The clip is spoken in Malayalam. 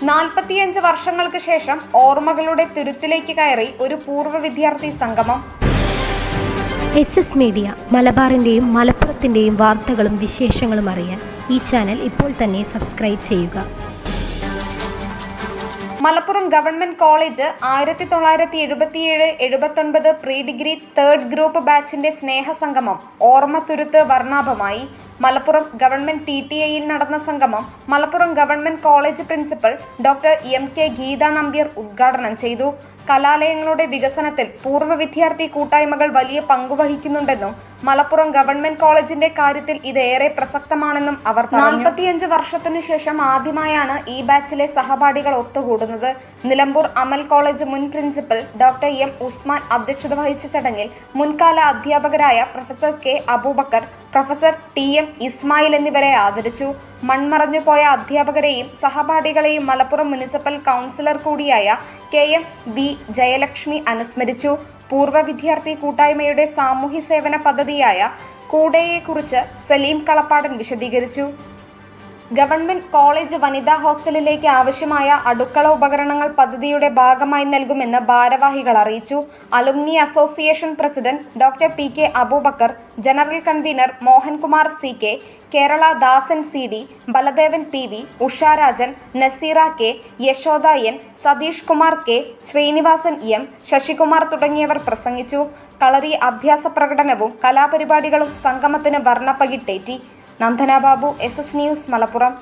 45 വർഷങ്ങൾക്ക് ശേഷം ഓർമ്മകളുടെ തുരുത്തിലേക്ക് കയറി ഒരു പൂർവ്വ വിദ്യാർത്ഥി സംഗമം. SS മീഡിയ മലബാറിൻ്റെയും മലപ്പുറത്തിൻ്റെയും വാർത്തകളും വിശേഷങ്ങളും അറിയാൻ ഈ ചാനൽ ഇപ്പോൾ തന്നെ സബ്സ്ക്രൈബ് ചെയ്യുക. Malappuram government college 1977-79 pre degree 3rd group ബാച്ചിന്റെ സ്നേഹസംഗമം ഓർമ്മത്തുരുത്ത് വർണ്ണാഭമായി. മലപ്പുറം ഗവൺമെന്റ് TTIയിൽ നടന്ന സംഗമം Malappuram government college principal doctor MK Geetha Nambiar ഉദ്ഘാടനം ചെയ്തു. കലാലയങ്ങളുടെ വികസനത്തിൽ പൂർവ്വ വിദ്യാർത്ഥി കൂട്ടായ്മകൾ വലിയ പങ്കുവഹിക്കുന്നുണ്ടെന്നും മലപ്പുറം ഗവൺമെന്റ് കോളേജിന്റെ കാര്യത്തിൽ ഇത് ഏറെ പ്രസക്തമാണെന്നും അവർ പറഞ്ഞു. 45 വർഷത്തിനു ശേഷം ആദ്യമായാണ് ഈ ബാച്ചിലെ സഹപാഠികൾ ഒത്തുകൂടുന്നത്. നിലമ്പൂർ അമൽ കോളേജ് മുൻ പ്രിൻസിപ്പൽ ഡോക്ടർ M ഉസ്മാൻ അധ്യക്ഷത വഹിച്ച ചടങ്ങിൽ മുൻകാല അധ്യാപകരായ professor K Abubakar, professor TM Ismail എന്നിവരെ ആദരിച്ചു. മൺമറഞ്ഞുപോയ അധ്യാപകരെയും സഹപാഠികളെയും മലപ്പുറം മുനിസിപ്പൽ കൗൺസിലർ കൂടിയായ KM B ജയലക്ഷ്മി അനുസ്മരിച്ചു. പൂർവ്വ വിദ്യാർത്ഥി കൂട്ടായ്മയുടെ സാമൂഹ്യ സേവന പദ്ധതിയായ കൂടെയെക്കുറിച്ച് സലീം കളപ്പാടൻ വിശദീകരിച്ചു. ഗവൺമെന്റ് കോളേജ് വനിതാ ഹോസ്റ്റലിലേക്ക് ആവശ്യമായ അടുക്കള ഉപകരണങ്ങൾ പദ്ധതിയുടെ ഭാഗമായി നൽകുമെന്ന് ഭാരവാഹികൾ അറിയിച്ചു. Alumni association president doctor PK Aboobacker, general convener Mohankumar CK, Kerala Dasan CD, Baladevan PV, Usharajan, Naseera K, Yashoda N, Sathish Kumar K, Sreenivasan M, Sasikumar തുടങ്ങിയവർ പ്രസംഗിച്ചു. കളരി അഭ്യാസ പ്രകടനവും കലാപരിപാടികളും സംഗമത്തിന് വർണ്ണപ്പകിട്ടേറ്റി. Nandana Babu, SS news, Malappuram.